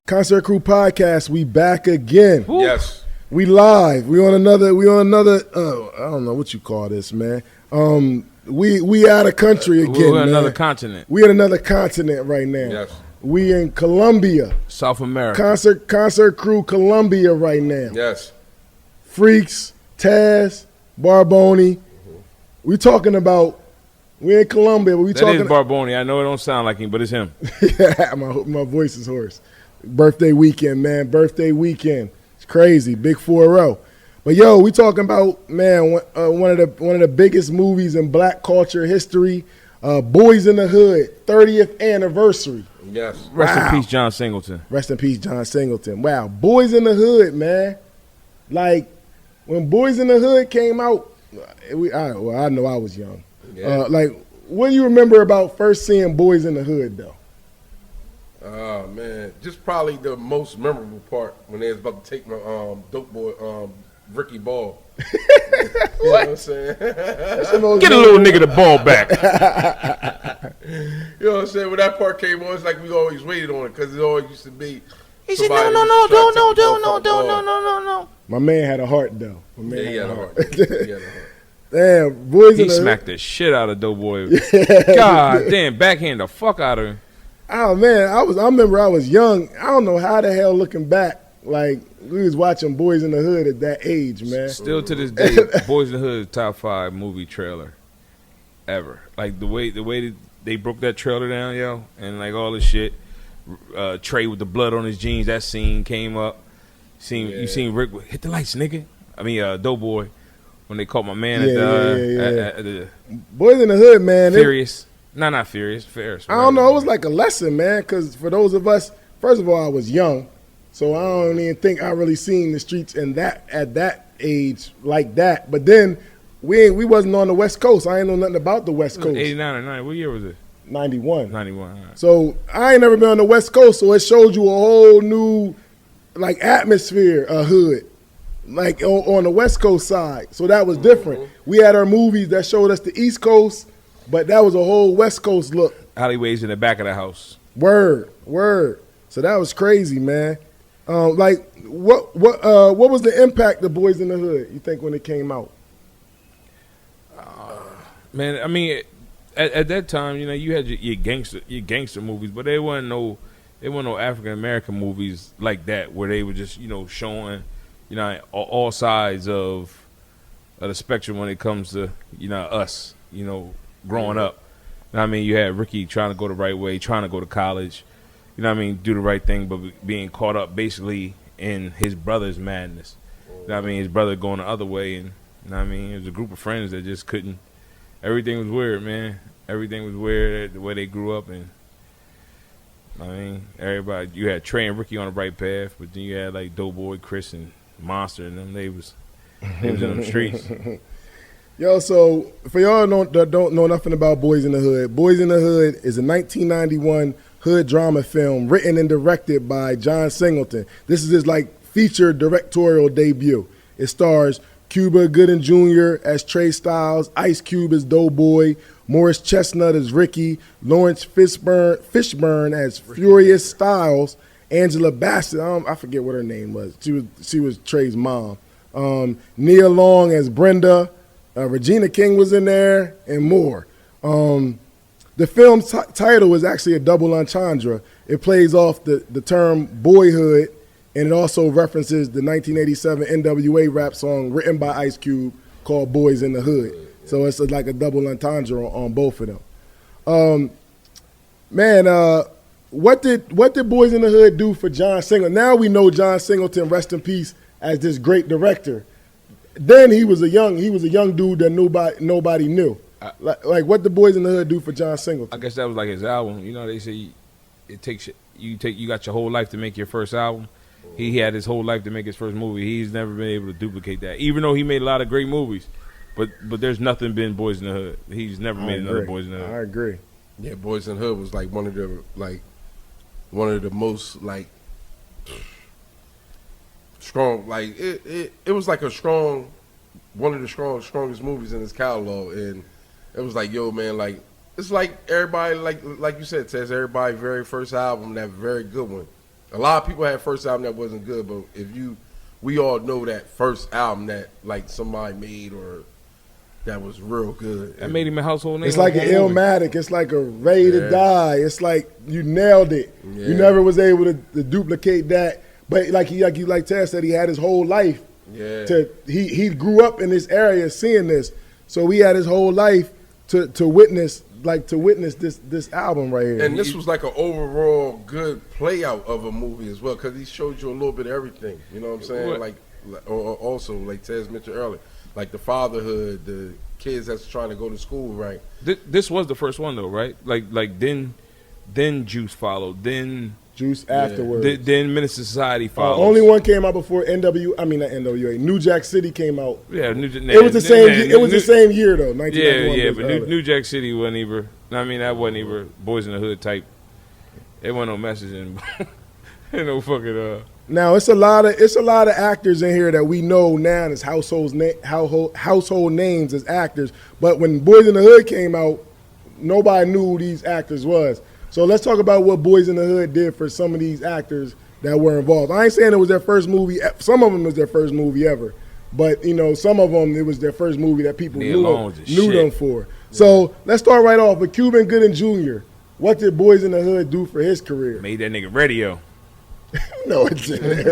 Concert Crew Podcast, we back again. Woo. Yes. We live. We on another I don't know what you call this, man. We out of country again. We're man. Another continent. We in another continent right now. Yes. We in Colombia. South America. Concert Crew Colombia right now. Yes. Freaks, Taz, Barboni. We in Colombia, but we that talking. That is Barboni. I know it don't sound like him, but it's him. Yeah, my voice is hoarse. Birthday weekend, man. Birthday weekend. It's crazy. Big 4-0. But yo, we talking about, man, one of the biggest movies in black culture history. Boyz N The Hood, 30th anniversary. Yes. Rest in peace, John Singleton. Rest in peace, John Singleton. Wow. Boyz N The Hood, man. Like, when Boyz N The Hood came out, I know I was young. Yeah. What do you remember about first seeing Boyz N The Hood, though? Oh, man. Just probably the most memorable part when they was about to take my dope boy, Ricky Ball. You know what I'm saying? Get a little nigga the ball back. You know what I'm saying? When that part came on, it's like we always waited on it because it always used to be. He said, no. My man had a heart, though. He had a heart. Damn, Boyz N The Hood. He smacked the shit out of Doughboy. God damn, backhand the fuck out of him. Oh man, I remember I was young. I don't know how the hell looking back, like we was watching Boyz N The Hood at that age, man. Still to this day, Boyz N The Hood is top 5 movie trailer ever. Like the way they broke that trailer down, yo, and like all this shit. Trey with the blood on his jeans, that scene came up. You seen Rick hit the lights, nigga. I mean, Doughboy. When they caught my man at the Boyz N The Hood, man. Furious. Not Furious. Ferris. I don't know. It was like a lesson, man, because for those of us, first of all, I was young, so I don't even think I really seen the streets at that age like that. But then we wasn't on the West Coast. I ain't know nothing about the West Coast. 89 or 90. What year was it? 91. 91. Right. So I ain't never been on the West Coast, so it showed you a whole new like atmosphere, hood. Like on the West Coast side. So that was different. Mm-hmm. We had our movies that showed us the East Coast, but that was a whole West Coast look. Alleyways in the back of the house. Word. So that was crazy, man. What was the impact of Boyz N The Hood, you think, when it came out? Man, I mean, at that time, you know, you had your gangster movies, but they weren't no African American movies like that where they were just, you know, showing, you know, all sides of the spectrum when it comes to, you know, us, you know, growing up. You know what I mean? You had Ricky trying to go the right way, trying to go to college, you know what I mean, do the right thing, but being caught up basically in his brother's madness. You know what I mean? His brother going the other way, and you know what I mean? It was a group of friends that just couldn't. Everything was weird, man. Everything was weird the way they grew up, and I mean, everybody. You had Trey and Ricky on the right path, but then you had like Doughboy, Chris, and Monster, and them. They was in them streets. Yo, so for y'all that don't know nothing about Boyz N The Hood, Boyz N The Hood is a 1991 hood drama film written and directed by John Singleton. This is his like feature directorial debut. It stars Cuba Gooding Jr. as Trey Styles, Ice Cube as Doughboy, Morris Chestnut as Ricky, Lawrence Fishburne as Furious Styles, Angela Bassett, I forget what her name was. She was Trey's mom. Nia Long as Brenda. Regina King was in there, and more. The film's title is actually a double entendre. It plays off the term boyhood, and it also references the 1987 NWA rap song written by Ice Cube called Boyz N The Hood. So it's like a double entendre on both of them. What did Boyz N The Hood do for John Singleton? Now we know John Singleton, rest in peace, as this great director. Then he was a young dude that nobody knew. Like what did Boyz N The Hood do for John Singleton? I guess that was like his album. You know, they say it takes you got your whole life to make your first album. He had his whole life to make his first movie. He's never been able to duplicate that, even though he made a lot of great movies. But there's nothing been Boyz N The Hood. He's never made another Boyz N The Hood. I agree. Yeah, Boyz N The Hood was like one of the most like strong, like it was like one of the strongest movies in his catalog, and it was like, yo, man, like it's like everybody, like you said, Tess, everybody's very first album, that very good one. A lot of people had first album that wasn't good, but we all know that first album that like somebody made or that was real good. That made him a household name. It's like an Illmatic. It's like a Ready to Die. It's like you nailed it. Yeah. You never was able to duplicate that. But like Taz said, he had his whole life. Yeah. He grew up in this area seeing this, so he had his whole life to witness this album right here. And this was like an overall good play out of a movie as well, because he showed you a little bit of everything. You know what I'm saying? Like, or also like Taz mentioned earlier, like the fatherhood, the kids that's trying to go to school, right? This was the first one though, right? Like then Juice followed, then Juice afterwards. Then Minister Society followed. Only one came out before not NWA. New Jack City came out. Yeah, it was the same. It was the same year though. 1991. Yeah, but New Jack City wasn't even. I mean, that wasn't even Boyz N The Hood type. It wasn't no messaging. Ain't no fucking. Now it's a lot of actors in here that we know now as household names as actors. But when Boyz N The Hood came out, nobody knew who these actors was. So let's talk about what Boyz N The Hood did for some of these actors that were involved. I ain't saying it was their first movie. Some of them was their first movie ever. But, some of them, it was their first movie that people knew them for. Yeah. So let's start right off with Cuban Gooding Jr. What did Boyz N The Hood do for his career? Made that nigga radio. No, it didn't.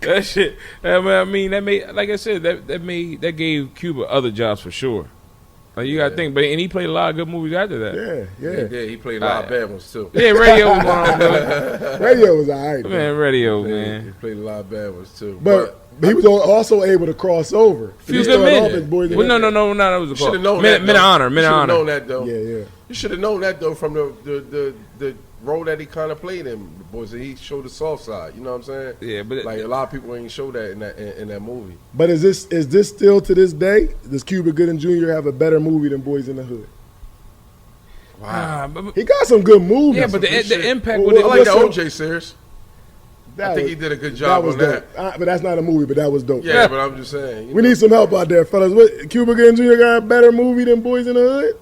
That shit. I mean, that made, like I said, that gave Cuba other jobs for sure. Like you gotta think, and he played a lot of good movies after that. Yeah, he played a lot of bad ones too. Yeah, radio was one of them. Radio was alright. Man, radio, man. He played a lot of bad ones too. But he was also able to cross over. Few good men. No, that was a should have known that. Men of honor. Men of honor. Known that though. Yeah. You should have known that though from the role that he kind of played in. Boys, he showed the soft side. You know what I'm saying? Yeah, but like a lot of people ain't show that in that movie. But is this still to this day? Does Cuba Gooding Jr. have a better movie than Boyz N The Hood? Wow, he got some good movies. Yeah, but the impact. I like the OJ series. I think he did a good job on that. But that's not a movie, but that was dope. Yeah, but I'm just saying. We need some help out there, fellas. Cuba Gooding Jr. got a better movie than Boyz N The Hood?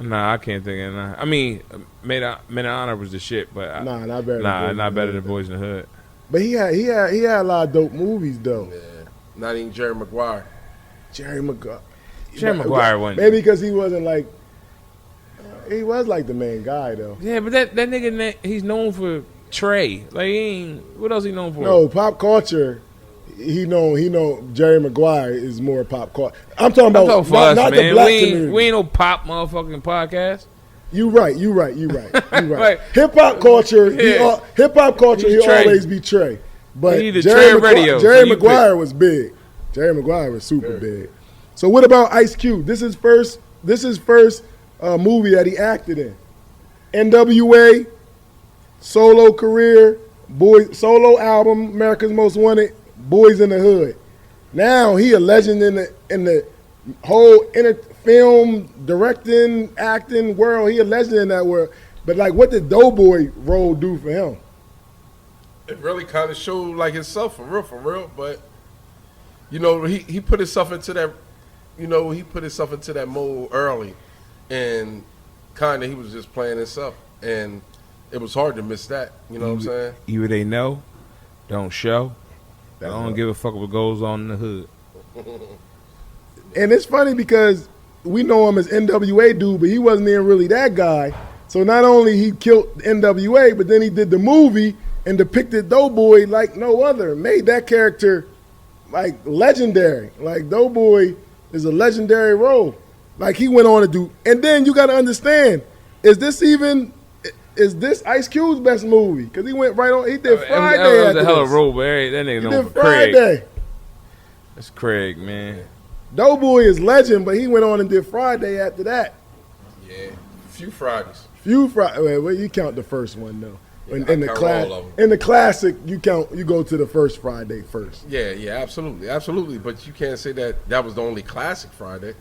Nah, I can't think of that. I mean, Men of Honor was the shit, but not better. Not better than Boyz N The Hood. But he had a lot of dope movies though. Yeah, not even Jerry Maguire. Jerry Maguire wasn't. Maybe because he wasn't like. He was like the main guy though. Yeah, but that nigga, he's known for Trey. Like he ain't. What else he known for? No, pop culture. He know Jerry Maguire is more pop culture. I'm talking about not man. The black community. We ain't no pop motherfucking podcast. You right. Right. Hip hop culture. Yeah. Hip hop culture. He'll always be Trey. But Jerry Maguire was big. Jerry Maguire was super big. So what about Ice Cube? This is first movie that he acted in. NWA, solo career, solo album, America's Most Wanted. Boyz N The Hood. Now he a legend in the whole film directing, acting world. He a legend in that world. But like, what did Doughboy role do for him? It really kind of showed like himself for real. But he put himself into that. He put himself into that mode early, and kind of he was just playing himself, and it was hard to miss that. You know what I'm saying? Either they know, don't show. I don't give a fuck what goes on in the hood. And it's funny because we know him as NWA dude, but he wasn't even really that guy. So not only he killed NWA, but then he did the movie and depicted Doughboy like no other. Made that character like legendary. Like Doughboy is a legendary role. Like he went on to do. And then you got to understand, is this Ice Cube's best movie? Because he went right on. He did Friday. That was a hell of a role, but that nigga known for Craig. Friday. That's Craig, man. Doughboy is legend, but he went on and did Friday after that. Yeah, few Fridays. Well, you count the first one though. Yeah, in the classic, you go to the first Friday first. Yeah, absolutely. But you can't say that was the only classic Friday.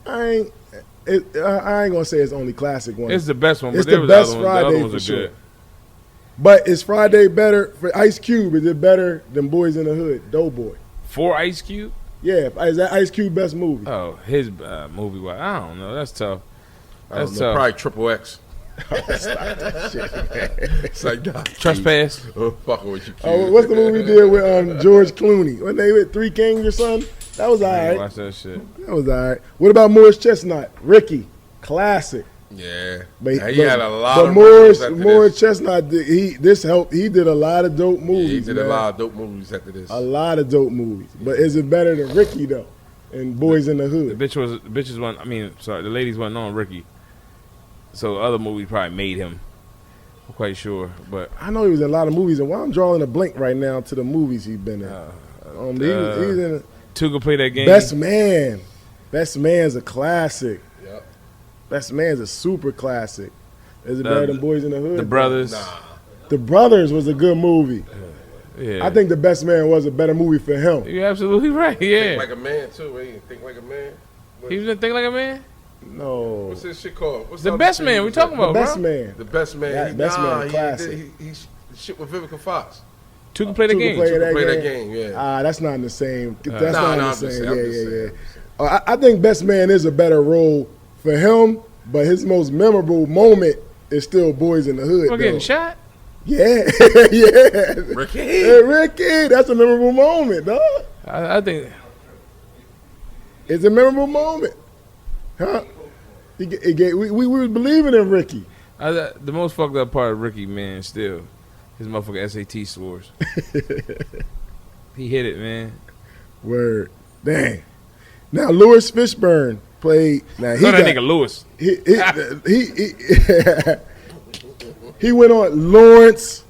I ain't gonna say it's the only classic one. It's the best one. It's but the best the Friday other ones for are sure. good. But is Friday better for Ice Cube? Is it better than Boyz N The Hood? Doughboy. For Ice Cube? Yeah, is that Ice Cube best movie? Oh, his movie. I don't know. That's tough. That's tough. Probably Triple X. Stop that shit, man. It's like, nah, Trespass. I'm fucking with you, kid. What's the movie he did with George Clooney? When they with Three Kings or something? That was all I ain't right. watch that shit. That was all right. What about Morris Chestnut? Ricky, classic. Yeah. But he had a lot of Morris movies after Morris this. Chestnut, he did a lot of dope movies. He did man. a lot of dope movies after this. A lot of dope movies. But is it better than Ricky though? And Boys in the The Hood. bitches one. I mean, sorry, the ladies wasn't on Ricky. So other movies probably made him. I'm quite sure, but I know he was in a lot of movies, and why I'm drawing a blank right now to the movies he's been in. He's in two could play that game. Best Man. Best Man's a classic. Yep. Best Man's a super classic. Is it better than Boys in the Hood? The Brothers. Nah. The Brothers was a good movie. Yeah, I think The Best Man was a better movie for him. you're absolutely right. Think Yeah, like a man, too. Hey, think like a man. he was in Think Like a Man. No. What's this shit called? What's The other Best shit Man. he We was talking in? about, Best bro. Man. The Best Man. That Best Man, classic. He shit with Vivica Fox. Two can play the Two can game. play Play that that game. game, yeah. That's not in the same. That's Nah, not in nah, the I'm just same. saying, Yeah, I'm just yeah, saying. yeah. I think Best Man is a better role for him, but his most memorable moment is still Boys in the Hood. We're getting though. shot. Yeah, yeah. Ricky. Hey, Ricky, that's a memorable moment, dog. I think It's a memorable moment, huh? We were believing in Ricky. the most fucked up part of Ricky, man, still his motherfucking SAT scores. He hit it, man. Word, dang. Now Lewis Fishburne played. Now he Know that got, nigga Lewis. he went on Lawrence.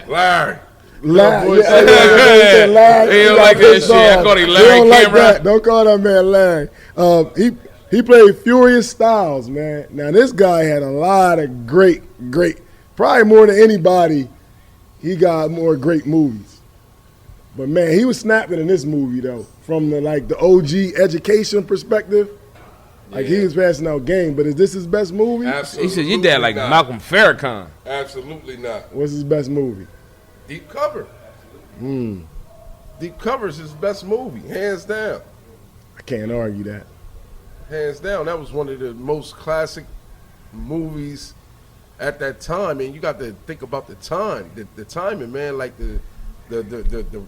Larry. Larry. boy, Yeah, Larry. He don't got like that pissed shit. I off. called him He Larry don't like Cameron. that. Don't call that man Larry. He played Furious Styles, man. Now this guy had a lot of great, probably more than anybody. He got more great movies. But man, he was snapping in this movie though, from the OG education perspective. Like he was passing out game. But is this his best movie? Absolutely He said your dad like not. Malcolm Farrakhan. Absolutely not. What's his best movie? Deep Cover. Deep Cover is his best movie, hands down. I can't argue that. Hands down. That was one of the most classic movies at that time. And you got to think about the time, the timing, man. Like the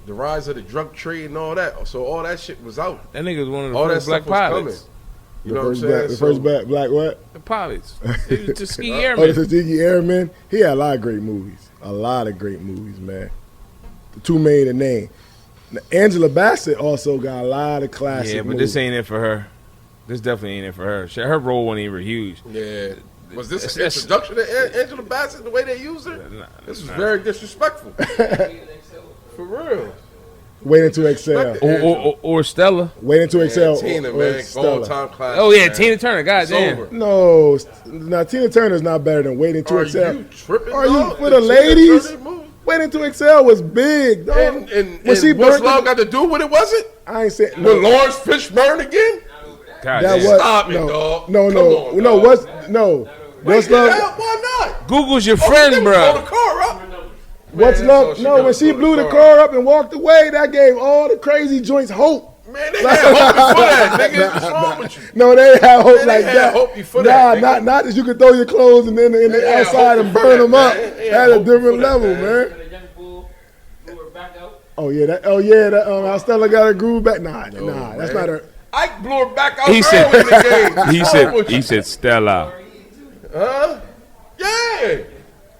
rise of the drug trade and all that. So all that shit was out. That nigga was one of the All that first black stuff was pilots. coming. You know what I'm saying? The first black what? The pilots. He was Tuskegee Oh, the Airmen. Tuskegee Airmen. He had a lot of great movies. A lot of great movies, man. The two main to name. Now, Angela Bassett also got a lot of classic Yeah, but movies. this ain't it for her. This definitely ain't it for her. Her role wasn't even huge. Yeah. Was this an That's- introduction to Angela Bassett, the way they used her? This was very disrespectful. For real. Waiting to Excel. Or Stella. Waiting to Excel. Tina, or man. Stella. All-time classic. Oh yeah, man. Tina Turner. Goddamn. Sober. No, now Tina Turner's not better than Waiting to Are Excel. you tripping, Are you dog? for the Tina ladies? Turner movie? Waiting to Excel was big, dog. And When she what's burnt love the- got to do with it, was it? I ain't saying With no. Lawrence Fishburne again? God That damn. was Stop it, no, dog. no, Come no, on, no. dog. What's Wait, love? yeah, why not? Google's your Oh, friend, they was bro. on the car up. What's Man, love? that's all No, got when to she do blew with the car up and walked away, that gave all the crazy joints hope. Man, they had hope before that, nigga. What's wrong with you? No, they had hope Man, they like had that. hope before nah, that, nigga. not that you could throw your clothes and then in the They had outside hope and before burn that, them up. man. They had That's a hope different before that, level, man. man. Oh yeah, that Stella got a groove back. Nah, that's man. not her. Ike blew her back out He said- early in the game. What's wrong with you? he said Stella. Huh? Yeah.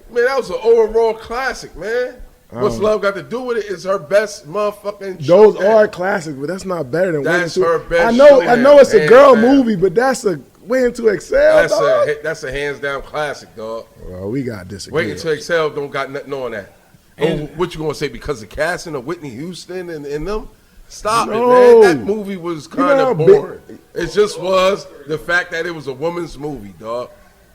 Man, that was an overall classic, man. What's love got to do with it is her best motherfucking show. Those are classics, but that's not better than That's Waiting to. her best I know show, it's a hands girl down. movie, but that's a Waiting to Excel. Dog. That's a hands down classic, dog. Well, we got disagreed. Waiting to Excel don't got nothing on that. What you gonna say because of casting of Whitney Houston and them? Stop No. it, man. That movie was kind know of how big- boring. It just was the fact that it was a woman's movie, dog.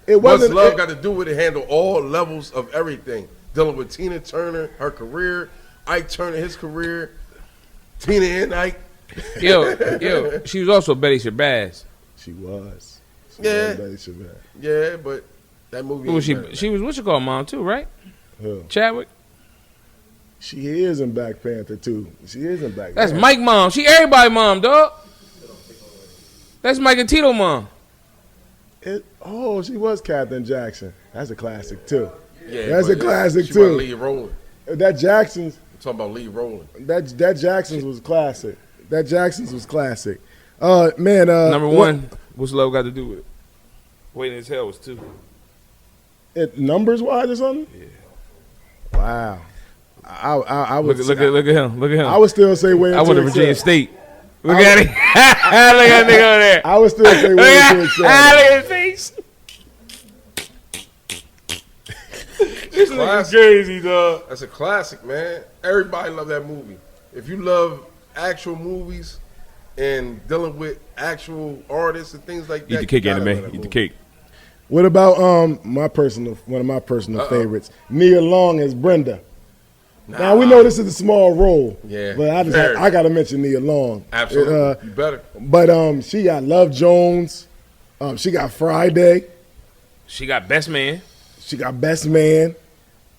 It What's wasn't. love got to do with it? Handle all levels of everything. Dealing with Tina Turner, her career, Ike Turner, his career, Tina and Ike. Yo, she was also Betty Shabazz. She was. Yeah. Betty Shabazz. Yeah, but that movie. Who was ain't better. she was what you call mom too, right? Who? Chadwick. She is in Black Panther too. She is in Black. That's Panther. Mike mom. She everybody mom, dog. That's Mike and Tito mom. She was Captain Jackson. That's a classic too. Yeah, That's a classic she too. Lee Rowland. That Jackson's. I'm talking about Lee Rowland. That Jackson's was classic. That Jackson's was classic. Man. Number one, what's love got to do with it? Waiting as Hell was 2. It numbers wise or something? Yeah. Wow. I would Look at him. Look at him. I would still say Waiting I went to to Virginia Excel. State. Look at him. Look at that nigga over there. I would still say Waiting to Excel. Look at his face. This is crazy, dog. That's a classic, man. Everybody love that movie. If you love actual movies and dealing with actual artists and things like that, Eat the cake, you gotta anime. love that Eat the movie. cake. What about one of my personal favorites, Nia Long as Brenda? Now we know this is a small role, Yeah, but very. I got to mention Nia Long. Absolutely, you better. But she got Love Jones, she got Friday, She got Best Man. she got Best Man,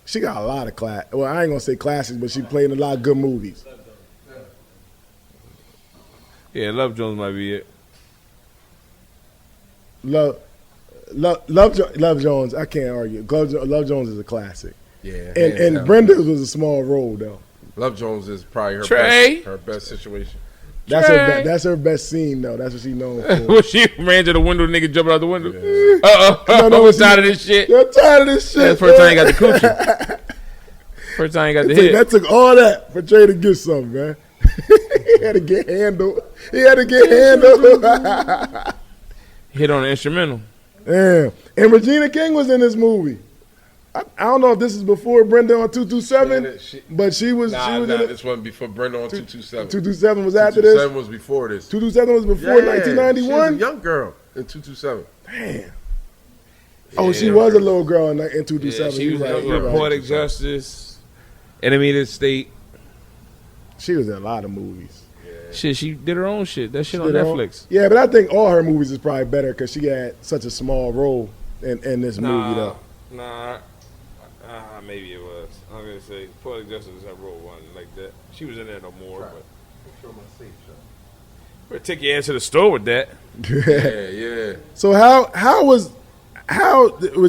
she got a lot of Well, I ain't gonna say classics, but she played in a lot of good movies. Yeah, Love Jones might be it. Love Jones. I can't argue. Love Jones is a classic. Yeah, And Brenda's was a small role though. Love Jones is probably Trey. her best situation. That's her best scene though. That's what she's known for. When she ran to the window, nigga jumping out the window. No, I'm tired of this shit. You're tired of this shit. That's the first time he got the coochie. First time he got the hit. That took all that for Trey to get something, man. He had to get handled. Hit on the instrumental. Damn. And Regina King was in this movie. I don't know if this is before Brenda on 227, but she was. Nah, she was in it. this wasn't before Brenda on 227. 227 was after this. 227 was before this. 227 was before 1991. She was a young girl in 227. Damn. Oh, she was a little girl in 227. Yeah, she was You're in Poetic Justice, Enemy of the State. She was in a lot of movies. Shit, she did her own shit. That shit on Did her own- Netflix. Yeah, but I think all her movies is probably better because she had such a small role in this movie, though. Maybe it was. I'm gonna say Poetic Justice is her role one like that. She was in there no more, but take your ass to the store with that. Yeah. So how was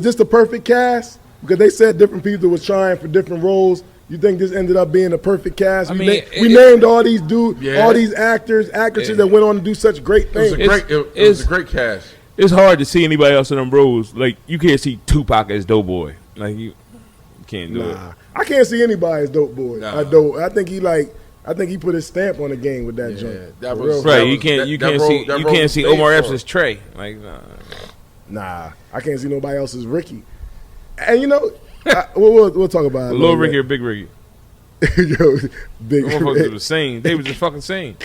this the perfect cast? Because they said different people was trying for different roles. You think this ended up being a perfect cast? I We mean, named all these Yeah. all these actresses that went on to do such great things. It was a great cast. It's hard to see anybody else in them roles. Like you can't see Tupac as Doughboy. Like you can't do it. I can't see anybody as Dope Boy. Nah. I think he put his stamp on the game with that joint. that For was- real. Right, was- you can't that role- see that you role can't was see made Omar for Epps him. as Trey. Like Nah, I can't see nobody else as Ricky. And you know, we'll talk about it. Little Ricky or Big Ricky. Yo, big. Them motherfuckers were the same. They was the fucking same.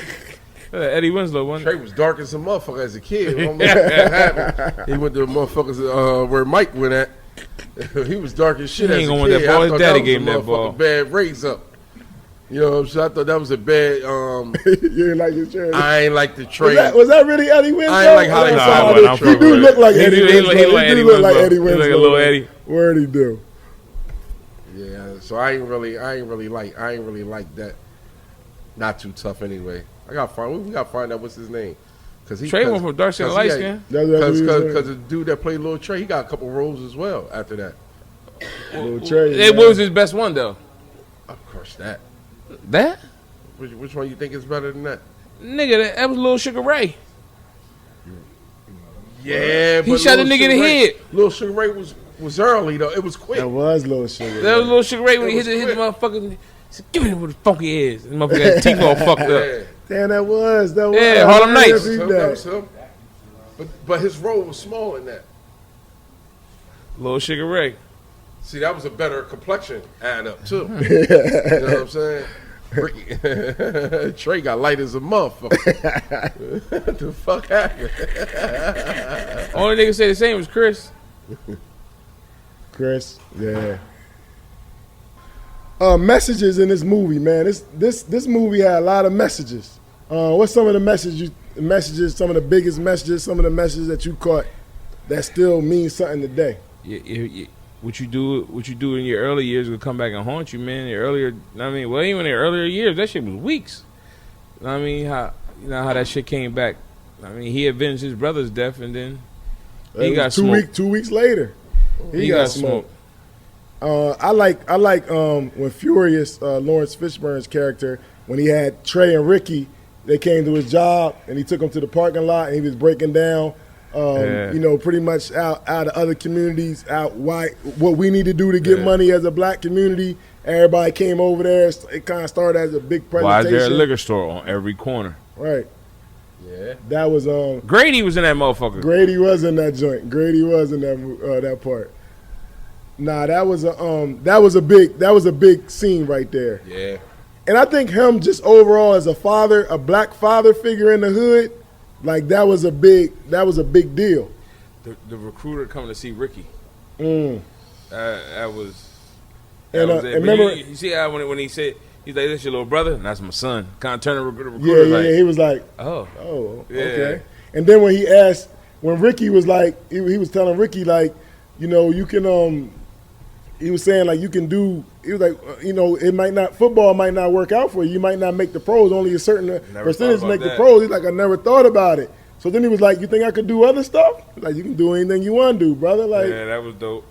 Eddie Winslow one. Trey was dark as a motherfucker as a kid. I don't know what happened. He went to the motherfuckers where Mike went at. He was dark as shit He as ain't a gonna want kid. that ball. I His thought daddy was gave a him that motherfucking ball. Bad raise up. You know what I'm saying? I thought that was a bad. You ain't like his shirt. I ain't like the trade. Was that really Eddie Winslow? I ain't like how they saw it. He do look like He Eddie do Winslow. look like He Eddie do look like Winslow. Eddie He look Winslow. like a little Eddie. Where'd he do? Yeah, so I ain't really like that. Not too tough anyway. We got to find out what's his name. Trey went from dark skin to light skin. That's Because the dude that played Lil Trey, he got a couple roles as well after that. Lil Trey. It was his best one though. Of course, that. That Which one you think is better than that? nigga, that was Lil Sugar Ray. Yeah, He shot the nigga in the head. Lil Sugar Ray was early though. It was quick. That was Lil Sugar. That was Lil Sugar Ray when he That hit was the motherfucker. He said, "Give me what the funky is." And the motherfucker got teeth all fucked up. Yeah, Damn, that was. Yeah, Harlem I Nights. see that that. was him. But his role was small in that. Lil Sugar Ray. See, that was a better complexion add up too. You know what I'm saying? Ricky, Trey got light as a motherfucker. What the fuck happened? Only nigga say the same was Chris. Chris, yeah. Messages in this movie, man. This movie had a lot of messages. What's some of the messages, some of the biggest messages, some of the messages that you caught that still mean something today? What you do in your early years will come back and haunt you, man. Even in the earlier years, that shit was weeks. How that shit came back. He avenged his brother's death, and then He got two smoked. 2 weeks later. He got smoked. I like when Furious, Lawrence Fishburne's character, when he had Trey and Ricky, they came to his job and he took them to the parking lot and he was breaking down, pretty much out of other communities, what we need to do to get money as a black community. Everybody came over there. It kind of started as a big presentation. Why is there a liquor store on every corner? Right. Yeah. That was Grady was in that motherfucker. Grady was in that joint. Grady was in that part. Nah, that was a big scene right there. Yeah. And I think him just overall as a father, a black father figure in the hood, like that was a big deal. The recruiter coming to see Ricky. That was. And it. remember, you see how when he said he's like, "That's your little brother," and that's my son. Kind of turned the recruiter. He was like, "Oh, yeah." Okay." And then when Ricky was like, he was telling Ricky like, you can he was saying like you can do. He was like, football might not work out for you. You might not make the pros. Only a certain percentage make the pros. He's like, I never thought about it. So then he was like, you think I could do other stuff? Like you can do anything you want to do, brother. Like yeah, that was dope.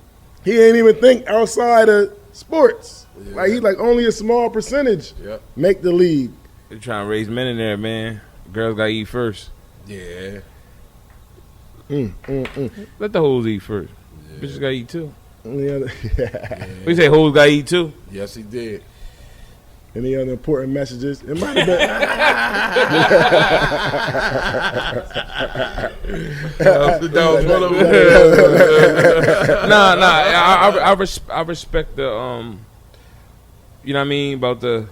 He didn't even think outside of sports. Yeah. Like he's like only a small percentage make the league. They're trying to raise men in there, man. Girls gotta eat first. Yeah. Let the hoes eat first. Yeah. Bitches gotta eat too. Yeah. We say hoes gotta eat too. Yes, he did. Any other important messages? It might have been. That was one of them. I respect the you know what I mean, about the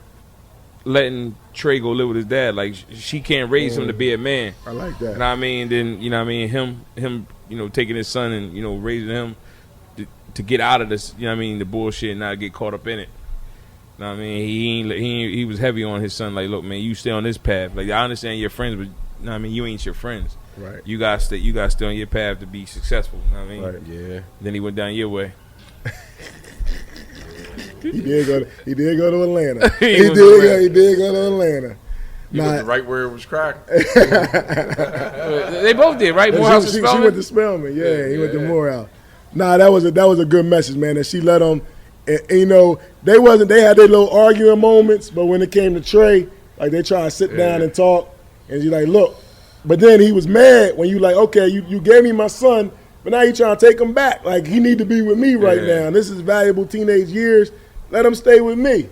letting Trey go live with his dad. Like she can't raise him to be a man. I like that. You know what I mean? Then you know what I mean, him taking his son and raising him to get out of this, you know what I mean, the bullshit and not get caught up in it. You know what I mean? He was heavy on his son. Like, look, man, you stay on this path. Like, I understand your friends, but you know what I mean, you ain't your friends. Right. You gotta stay on your path to be successful. You know what I mean? Right. Yeah. Then he went down your way. He did go to Atlanta. He did go to Atlanta. He went right where it was cracking. They both did, right? Morehouse and Spelman? She went to Spelman. Yeah, he went to Morehouse. Nah, that was a good message, man. That she let him. And, they had their little arguing moments, but when it came to Trey, like they try to sit down and talk, and you're like, look. But then he was mad when you like, okay, you gave me my son, but now you trying to take him back. Like he need to be with me right now. And this is valuable teenage years. Let him stay with me.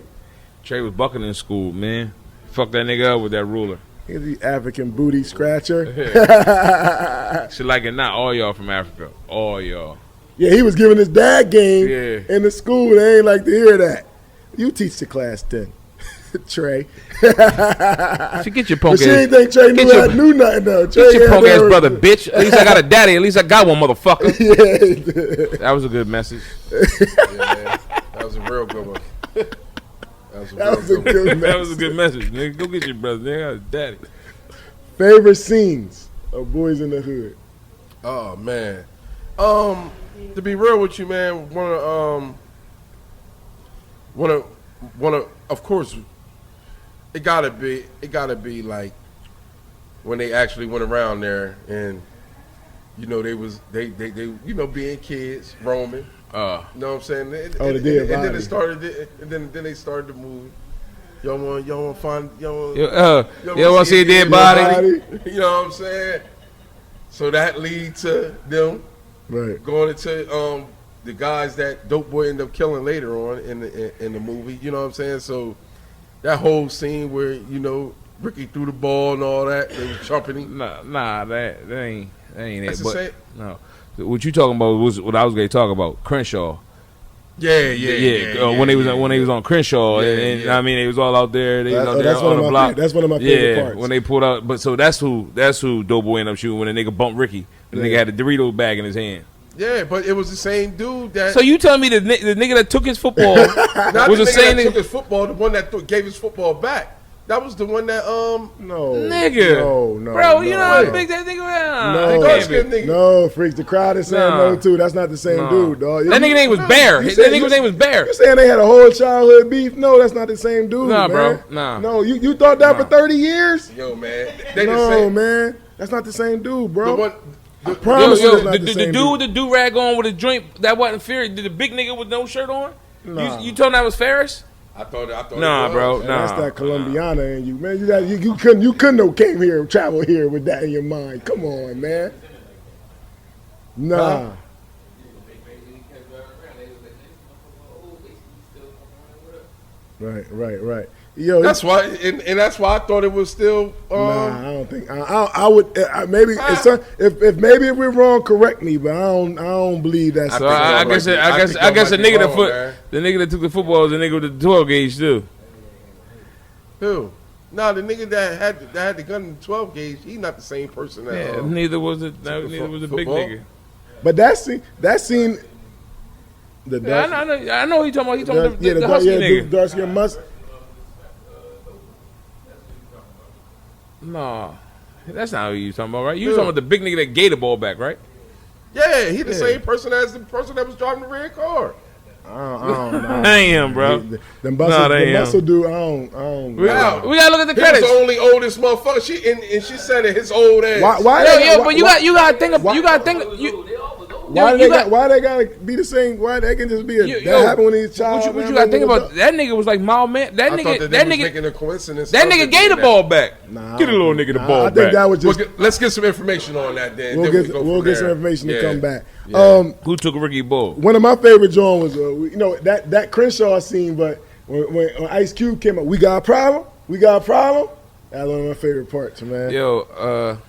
Trey was bucking in school, man. Fuck that nigga up with that ruler. He's the African booty scratcher. Shit like it, not all y'all from Africa. All y'all. Yeah, he was giving his dad game in the school. They ain't like to hear that. You teach the class 10, Trey. She get your punk ass. She ain't think Trey knew nothing though. Get your punk ass brother, bitch. At least I got a daddy. At least I got one, motherfucker. Yeah. That was a good message. Yeah, that was a real good one. That was a good message. That was a good message, nigga. Go get your brother. Nigga, I got a daddy. Favorite scenes of Boyz N The Hood? Oh man. To be real with you, man, of course, it gotta be like when they actually went around there and they being kids roaming. You know what I'm saying? They did. And then it started. And then they started the movie. Y'all want to find y'all want to see a dead body? You know what I'm saying? So that lead to them. Right. Going into the guys that Dope Boy ended up killing later on in the movie, you know what I'm saying? So that whole scene where Ricky threw the ball and all that, they were trumpeting. Nah, that ain't That's it. the same. No, what you talking about was what I was going to talk about. Crenshaw. Yeah. When they was on Crenshaw, and I mean, they was all out there. They was out there on the block. That's one of my favorite parts. When they pulled out, but so that's who Dope Boy ended up shooting when the nigga bumped Ricky. The nigga had a Dorito bag in his hand. Yeah, but it was the same dude that. So you telling me the nigga that took his football was the same that nigga took his football, the one that gave his football back. That was the one that no nigga bro, you know how big that nigga was. No, freaks. The crowd is saying no too. That's not the same dude, dog. That nigga name was Bear. That nigga's name was Bear. You saying they had a whole childhood beef? No, that's not the same dude. Nah, man. bro. Nah. No, you thought that for 30 years? Yo, man. Man. That's not the same dude, bro. I promise you, it's not the the same dude with the do rag on with a joint that wasn't Fury. Did the big nigga with no shirt on? Nah. You told him that was Ferris? I thought. Nah, it was. bro. Man, Nah, that's that Colombiana in you, man. You couldn't have came here, travel here with that in your mind. Come on, man. Nah. Huh? Right. Yo, That's why, and that's why I thought it was still. nah, I don't think I would. Maybe if maybe if we're wrong, correct me. But I don't believe that's. So I guess the nigga the nigga that took the football was the nigga with the 12 gauge too. Who? No, the nigga that had the gun in the 12 gauge. He's not the same person. That, Neither was the big nigga. But that scene. The dark, I know he talking about. The husky nigga. The dark skin must. No, that's not who you talking about, right? You talking about the big nigga that gave the ball back, right? Yeah, he the same person as the person that was driving the red car. I don't know. Damn, bro. The muscle dude. I don't. We gotta look at the He credits. was the only oldest motherfucker. And she said it his old ass. But you gotta think. Why they gotta be the same? Why they can just be that happened when he's a child? What you gotta think about? That nigga was like mild man. That nigga making a coincidence. That nigga gave the ball back. Nah, Get a little nigga the ball back. I think that was just. Let's get some information on that. Then We'll get some information to come back. Yeah. Who took Ricky Ball? One of my favorite John was that Crenshaw scene, but when Ice Cube came up, we got a problem. That's one of my favorite parts, man. Yo,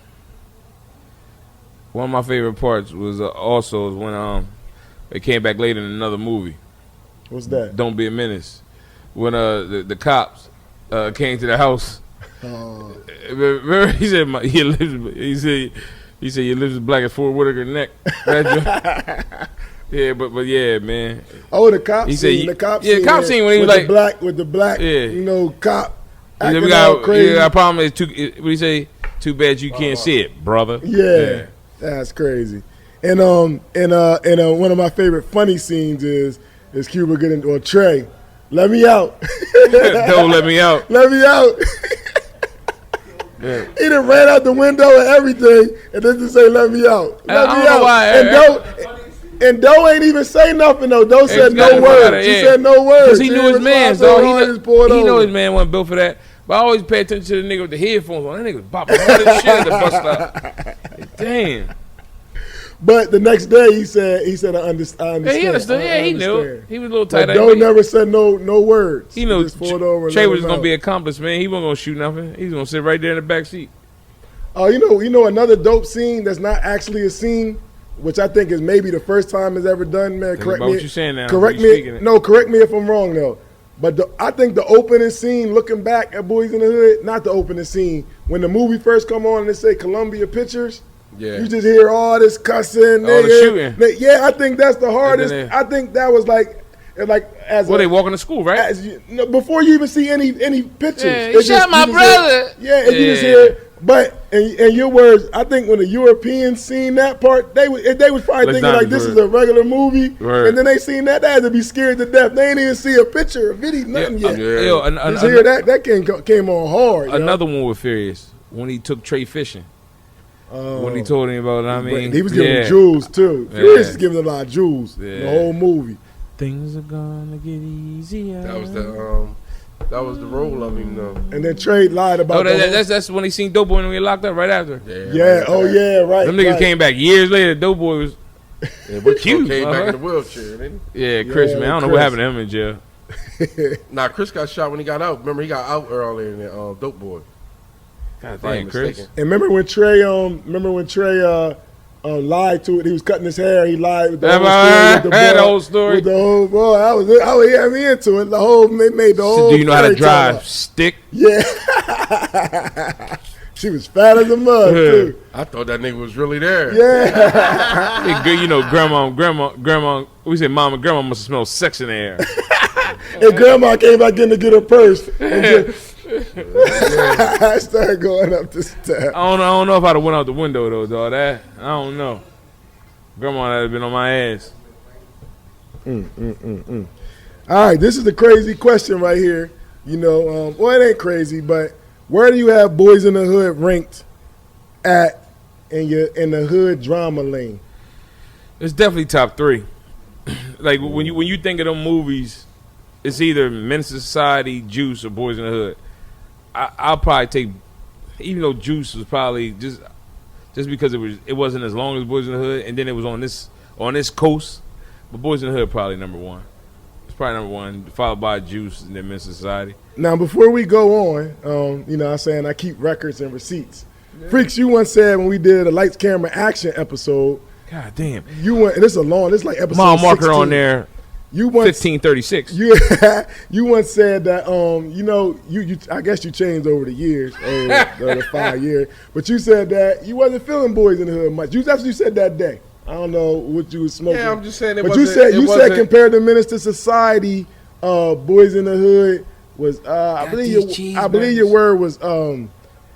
one of my favorite parts was also when they came back later in another movie. What's that? Don't Be a Menace. When the cops came to the house. Remember he said he said your lips is black as Fort Whitaker neck. Yeah, but yeah, man. Oh, the cop he scene. Said, the cop yeah, scene. Cop scene when he was like with the black, cop. He said, we got a problem. What do you say? Too bad you can't see it, brother. Yeah. That's crazy. And one of my favorite funny scenes is Cuba getting or Trey, let me out. Don't let me out. Let me out. Yeah. He done ran out the window and everything, and then just say, let me out. Let me out. And Doe ain't even say nothing though. Doe said no words. He said no words. Because he knew his man, so he know his man wasn't built for that. But I always pay attention to the nigga with the headphones on. That nigga was bopping all this shit at the bus stop. Damn. But the next day he said I understand. Yeah, he understood. Yeah, he knew. He was a little tight. Doe never said no words. He knew Trey was gonna be accomplished, man. He wasn't gonna shoot nothing. He was gonna sit right there in the back seat. Oh, you know another dope scene that's not actually a scene, which I think is maybe the first time it's ever done, man. Correct me. What you saying now? Correct me. No, correct me if I'm wrong though. But I think the opening scene, looking back at Boyz N The Hood, not the opening scene, when the movie first come on and they say Columbia Pictures, you just hear all this cussing, all the shooting. Yeah, I think that's the hardest. I think that was like as they walking to school, right? Before you even see any pictures. Yeah, you shot my brother. You just hear. But in your words, I think when the Europeans seen that part, they was probably thinking like this is a regular movie, and then they seen that, they had to be scared to death. They ain't even see a picture, a video, nothing yet. Just hear that came on hard. Another one with Furious when he took Trey fishing. When he told him about, he was giving him jewels too. Furious is giving a lot of jewels. The whole movie. Things are gonna get easier. That was the role of him, though. And then Trey lied about that's when he seen Doughboy when we locked up right after. Right. Them niggas came back years later. Doughboy was cute. Came back in the wheelchair, didn't he? Yeah, Chris, man. I don't know what happened to him in jail. Nah, Chris got shot when he got out. Remember, he got out earlier than Dope Boy. God damn, Chris. And remember when Trey lied to it. He was cutting his hair. He lied with the whole story. With the whole boy, he had me into it. They made the whole. Do you know how to drive stick? Yeah. She was fat as a mug too. I thought that nigga was really there. Yeah. You know, grandma. We said mom and grandma must have smelled sex in the air. And grandma came back in to get her purse. I started going up the steps. I don't know if I'd have went out the window though, dog. I don't know. Grandma had been on my ass. All right, this is the crazy question right here. You know, well, it ain't crazy, but where do you have Boyz N The Hood ranked at in the hood drama lane? It's definitely top 3. Like when you think of them movies, it's either Menace to Society, Juice, or Boyz N The Hood. I'll probably take, even though Juice was probably just because it wasn't as long as Boyz N The Hood, and then it was on this coast. But Boyz N The Hood probably number 1. It's probably number 1, followed by Juice and then Menace to Society. Now, before we go on, I'm saying I keep records and receipts. Yeah. Freaks, you once said when we did a lights, camera, action episode. God damn. You went, and this is like episode mile marker 16. on there. You once 1536. You once said that you I guess you changed over the years, over the 5 years, but you said that you wasn't feeling Boyz N The Hood much. That's what you said that day. I don't know what you was smoking. Yeah, I'm just saying but you said compared to Menace to Society, Boyz N The Hood was I believe your word was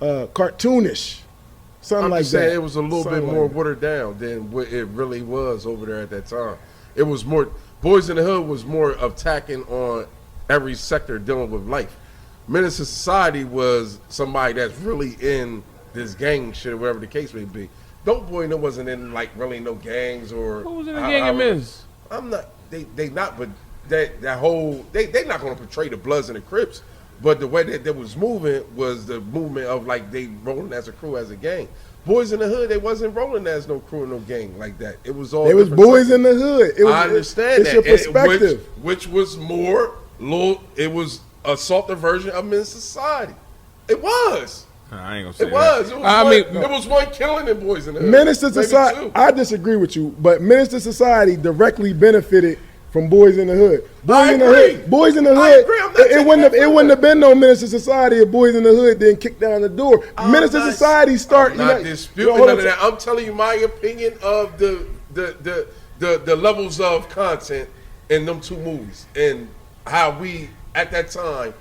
cartoonish. Something like that. It was a little bit more watered down than what it really was over there at that time. It was more, Boyz N The Hood was more of attacking on every sector dealing with life. Menace to Society was somebody that's really in this gang shit or whatever the case may be. Dope Boy wasn't in like really no gangs or. Who was in the gang in Menace? I'm not. They not. But that whole they not going to portray the Bloods and the Crips. But the way that was moving was the movement of like they rolling as a crew, as a gang. Boyz N The Hood, they wasn't rolling as no crew and no gang like that. It was all. It was Boyz N The Hood. I understand it's that. Your perspective, which was more low. It was a softer version of Men's Society. It was. I ain't gonna say it was. that. It was one killing in Boyz N The Hood. Menace to Society. I disagree with you, but Menace to Society directly benefited from Boyz N The Hood. Boyz N The Hood. It wouldn't have been no Menace to Society if Boyz N The Hood didn't kick down the door. Menace to Society started. I'm not disputing none of that. I'm telling you my opinion of the levels of content in them two movies and how we at that time,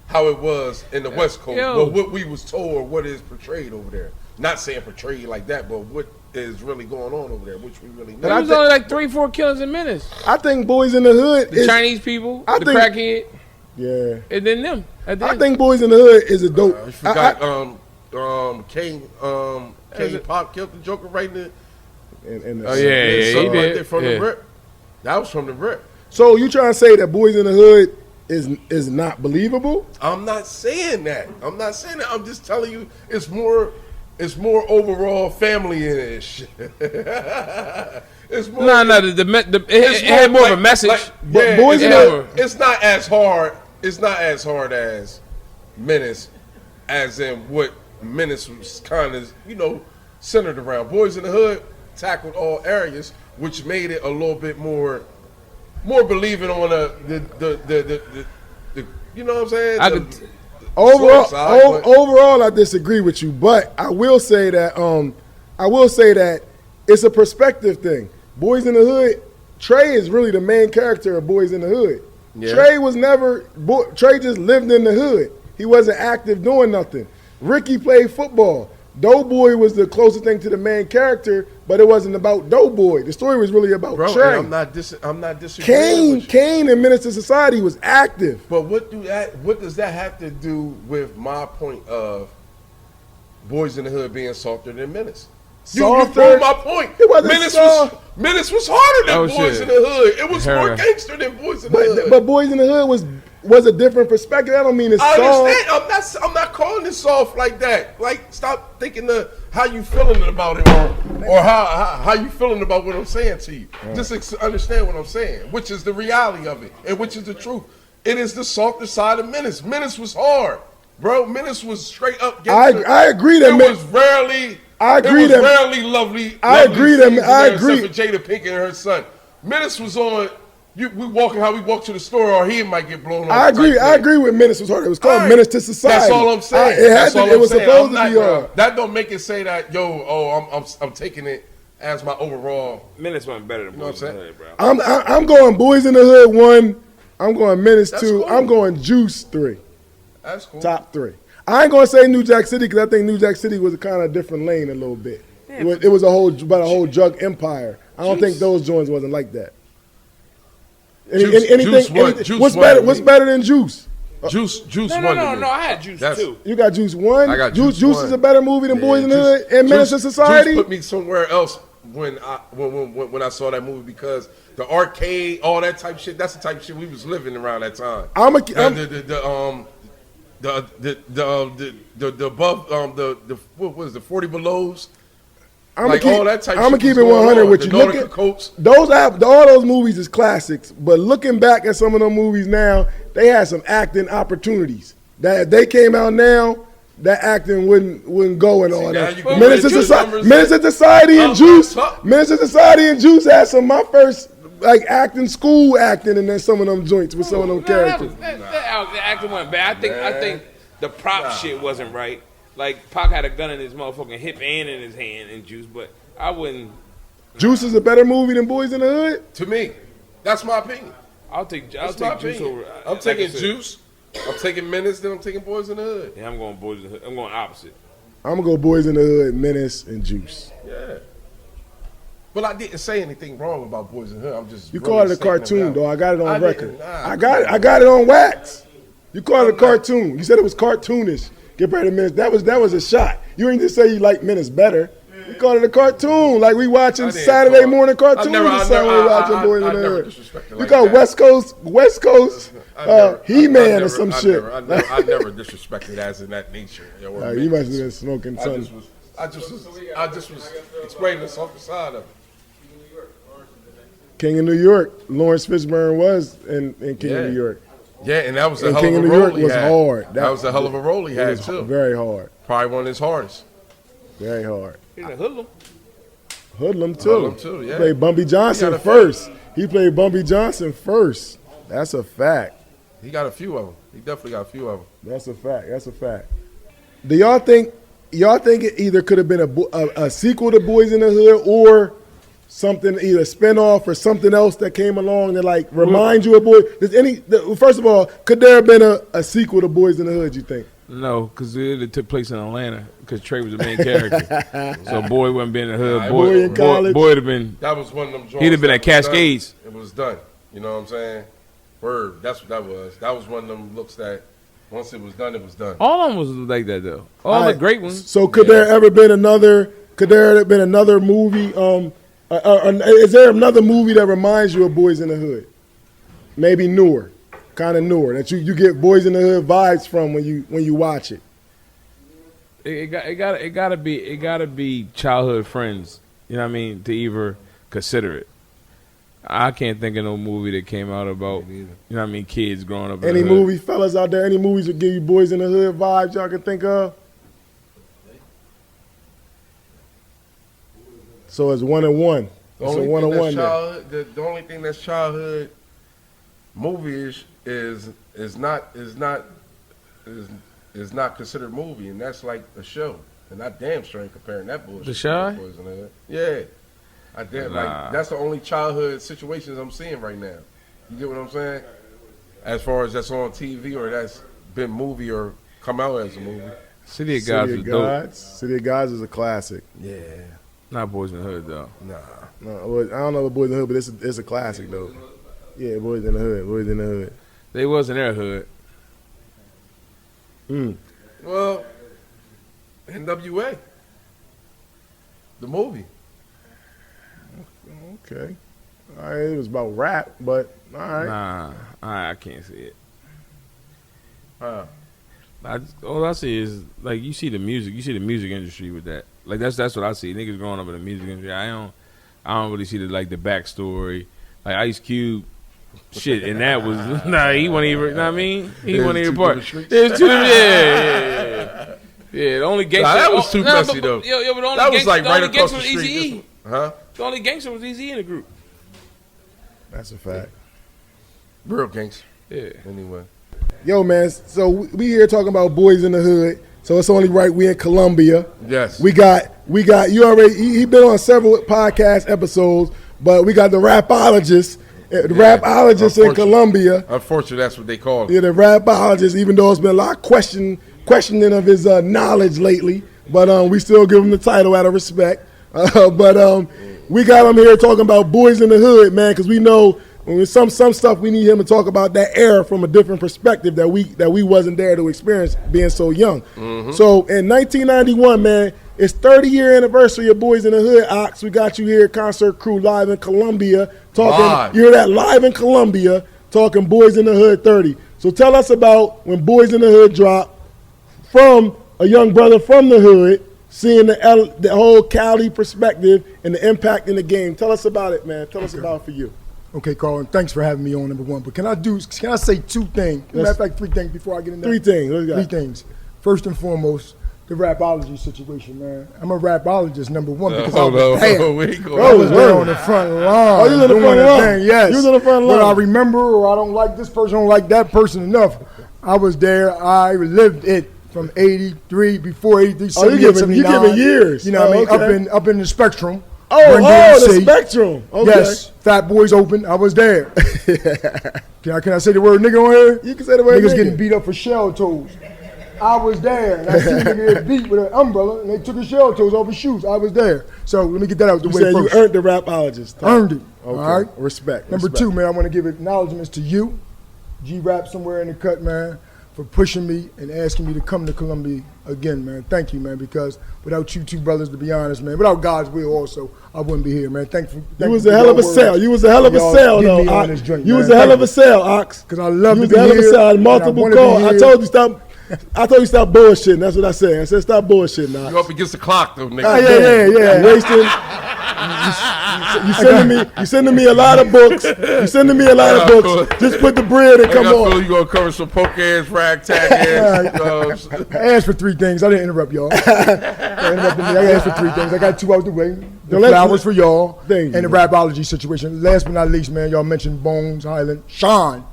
how it was in the West Coast, but what we was told, what is portrayed over there. Not saying portrayed like that, but what is really going on over there, which we really know. There was only like 3-4 killers in Menace. I think Boyz N The Hood the Chinese people, the crackhead. Yeah. And then them. I think Boyz N The Hood is a dope. I forgot K Pop killed the Joker right in the he did. From the rip. That was from the rip. So you trying to say that Boyz N The Hood is not believable? I'm not saying that. I'm just telling you it's more overall family in it. Shit. It's more. It had more of a message. It's not as hard. It's not as hard as Menace, as in what Menace was kind of centered around. Boyz N The Hood tackled all areas, which made it a little bit more believing on the you know what I'm saying. Overall, I disagree with you, but I will say that it's a perspective thing. Boyz N The Hood, Trey is really the main character of Boyz N The Hood. Yeah. Trey just lived in the hood. He wasn't active doing nothing. Ricky played football. Doughboy was the closest thing to the main character, but it wasn't about Doughboy. The story was really about Trey. I'm not disagreeing. Kane in Menace to Society was active. But what does that have to do with my point of Boyz N The Hood being softer than Menace? You proved my point. It wasn't Menace was harder than Boyz N The Hood. It was more gangster than Boyz N The Hood. But Boyz N The Hood was a different perspective. I don't mean it's soft. I understand. I'm not calling it soft like that. Like, stop thinking how you feeling about it or how you feeling about what I'm saying to you. Just understand what I'm saying, which is the reality of it and which is the truth. It is the softer side of Menace. Menace was hard, bro. Menace was straight up gangster. I agree that it was rarely. Rarely lovely. I agree that. I agree. Except for Jada Pinkett and her son. Menace was on. We walk to the store, or he might get blown off. I agree with Menace was hard. It was called Menace to Society. That's all I'm saying. It was supposed to be hard. That don't make it say that. I'm taking it as my overall. Menace went better than Boyz N The Hood, bro. I'm going Boyz N The Hood 1. I'm going Menace 2. Cool. I'm going Juice 3. That's cool. Top 3. I ain't gonna say New Jack City because I think New Jack City was a kind of different lane a little bit. Yeah, it was about a whole drug empire. I don't think those joints wasn't like that. What's better than Juice? Juice No, won to me. I had Juice too. You got Juice 1? I got Juice. Juice Juice is 1. a better movie than Boys in the Hood and Menace to Society? Juice put me somewhere else when I saw that movie because the arcade, all that type of shit, that's the type of shit we was living around that time. The above what was the 40 belows? I'm gonna keep it was 100 going with on. you. The Nautica Coats. All those movies is classics, but looking back at some of them movies now, they had some acting opportunities that if they came out now, that acting wouldn't go and all that. Menace to Society and Juice. Menace to Society and Juice had some of my first like school acting, and then some of them joints with some of them characters. The acting wasn't bad. I think the prop shit wasn't right. Like Pac had a gun in his motherfucking hip and in his hand in Juice, but I wouldn't. Juice is a better movie than Boys in the Hood? To me, that's my opinion. I'll take Juice over. I'm taking Juice. I'm taking Menace, then I'm taking Boys in the Hood. Yeah, I'm going Boys in the Hood. I'm going opposite. I'm gonna go Boys in the Hood, Menace, and Juice. Yeah. But I didn't say anything wrong about Boys in the Hood. I'm just you called it a cartoon, though. I got it on record. Nah, I got it on wax. You called it a cartoon. You said it was cartoonish. Get ready to Menace. That was a shot. You didn't just say you like Menace better. You called it a cartoon, like we watching Saturday morning cartoons or something. We watching Boys in the Hood. You call West Coast He-Man or some shit. I never disrespected as in that nature. You must have been smoking something. I just was explaining this off the side of it. King of New York. Lawrence Fishburne was in King of New York. Yeah, and that was a hell King of of a New role York he was had. hard. That was a hell of a role he had too. Very hard. Probably one of his hardest. Very hard. He's a hoodlum. Hoodlum too. Hoodlum too, yeah. He played Bumpy Johnson first. He played Bumpy Johnson first. That's a fact. He got a few of them. He definitely got a few of them. That's a fact. Do y'all think it either could have been a sequel to Boys in the Hood or something, either a spinoff or something else that came along that like remind you of Boys? First of all, could there have been a sequel to Boys in the Hood, you think? No, because it took place in Atlanta because Trey was the main character. So Boy wouldn't be in the hood. Boy in college. Boy would have been. That was one of them joints. He'd have been at Cascades. It was done. You know what I'm saying? Word. That's what that was. That was one of them looks that once it was done, it was done. All of them was like that though. All the great ones. So could there have been another movie? Is there another movie that reminds you of Boys in the Hood? Maybe newer. Kind of newer that you get Boys in the Hood vibes from when you watch it. It gotta be childhood friends. You know what I mean? To even consider it. I can't think of no movie that came out about what I mean, kids growing up. Any movie, fellas out there? Any movies that give you Boys in the Hood vibes y'all can think of? So it's 1-1. It's a 1-1. The only thing that's childhood movie is not considered movie, and that's like a show. And I damn sure ain't comparing that bullshit. The Shy? Yeah. I damn like that's the only childhood situations I'm seeing right now. You get what I'm saying? As far as that's on TV or that's been movie or come out as a movie. City of Gods was dope. City of Gods is a classic. Yeah. Not Boys in the Hood though. No, I don't know about Boys in the Hood, but it's a classic though. Yeah, Boys in the Hood. Boys in the Hood. They was in their hood. Well, NWA. The movie. Okay. All right, it was about rap, but all right. Nah, I can't see it. All I see is like you see the music industry with that. Like that's what I see. Niggas growing up in the music industry. I don't really see the backstory. Like Ice Cube, shit, and that was he wasn't even. You know what I mean? He wasn't even part. Yeah. The only gangster. That was too messy though. But the only that was like right across the street. Eazy-E. Huh? The only gangster was Eazy-E in the group. That's a fact. Real gangster. Yeah. Anyway. Yo, man. So we here talking about Boys in the Hood. So it's only right we in Colombia. Yes. We got you already. He been on several podcast episodes, but we got the rapologist. The rapologist in Colombia. Unfortunately, that's what they call him. Yeah, the rapologist. Even though it's been a lot of questioning of his knowledge lately, but we still give him the title out of respect. But we got him here talking about Boys in the Hood, man, because we know when some stuff we need him to talk about that era from a different perspective that we wasn't there to experience being so young. So in 1991, man, it's 30-year anniversary of Boyz N The Hood. Ox, we got you here, concert crew live in Colombia, talking. Live. You hear that live in Colombia, talking Boyz N The Hood 30. So tell us about when Boyz N The Hood dropped, from a young brother from the hood, seeing the whole Cali perspective and the impact in the game. Tell us about it, man. Tell us about it for you. Okay, Carl, and thanks for having me on, number one. But can I say two things? Matter of fact, three things before I get into that. Three things. First and foremost, the rapology situation, man. I'm a rapologist, number one, because I was there on the front line. Oh, you was on the front line? Yes. You was on the front line. But I remember, or I don't like this person, I don't like that person enough. I was there. I lived it from 83, before 83, 78, 79. You giving years. You know what I mean? Up in the spectrum. The spectrum. Okay. Yes, Fat Boys Open. I was there. Can I say the word nigga on here? You can say the word Niggas nigga. getting beat up for shell toes. I was there. And I seen a nigga get beat with an umbrella, and they took his shell toes off his shoes. I was there. So let me get that out the way You first. You earned the rapologist. Earned it. Okay. All right? Respect. Number two, man, I want to give acknowledgments to you, G-Rap somewhere in the cut, man, for pushing me and asking me to come to Colombia again, man. Thank you, man, because without you two brothers, to be honest, man, without God's will also, I wouldn't be here, man. Thank you. You was a hell of a sell. You was a hell of a sell, though, Ox. You was a hell of a sell, Ox. Because I love you to be here. You was a hell of a sell. I had multiple calls. I told you stop. I told you stop bullshitting. That's what I said. I said stop bullshitting, Ox. You up against the clock, though, nigga. Yeah. You wasting. You sending me a lot of books. You sending me a lot of books. Just put the bread and come on. You gonna cover some poke ass, ragtag ass. I asked for three things. I didn't interrupt y'all. I asked for three things. I got two out the way. The flowers for y'all and the rapology situation. Last but not least, man, y'all mentioned Bones Highland. Shaun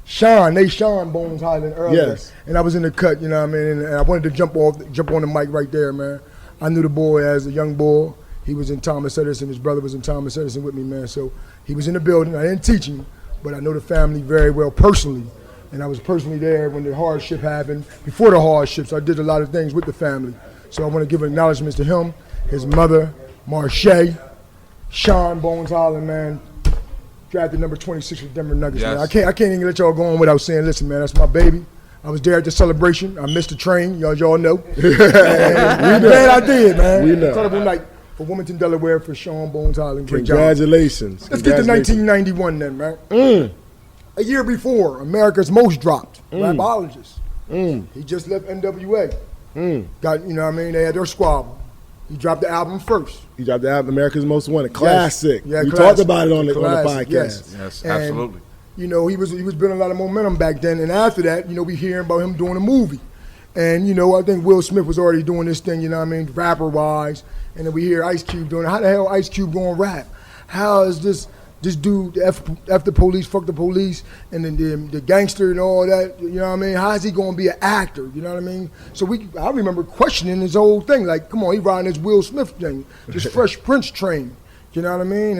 Bones Highland earlier. Yes. And I was in the cut, you know what I mean? And I wanted to jump on the mic right there, man. I knew the boy as a young boy. He was in Thomas Edison. His brother was in Thomas Edison with me, man. So he was in the building. I didn't teach him, but I know the family very well personally. And I was personally there when the hardship happened. Before the hardships, I did a lot of things with the family. So I want to give acknowledgments to him, his mother, Marche, Shaun Bones Highland, man. Drafted number 26 with Denver Nuggets, man. I can't even let y'all go on without saying, listen, man, that's my baby. I was there at the celebration. I missed the train, y'all know. Glad I did, man. We know. Incredible night for Wilmington, Delaware, for Shaun Bones Highland. Great Congratulations. Job. Let's get to 1991 then, man. A year before, America's Most dropped. Rapologist. He just left NWA. Got, you know what I mean? They had their squabble. He dropped the album first. He dropped the album America's Most Wanted. Classic. Yeah, we classic. talked about it on the podcast. Yes, And, absolutely. You know, he was building a lot of momentum back then. And after that, you know, we hearing about him doing a movie. And, you know, I think Will Smith was already doing this thing, you know what I mean, rapper-wise. And then we hear Ice Cube doing it. How the hell Ice Cube going to rap? How is this dude, F the police, fuck the police, and then the gangster and all that, you know what I mean? How is he going to be an actor, you know what I mean? So I remember questioning his whole thing, like, come on, he riding this Will Smith thing, this Fresh Prince train, you know what I mean?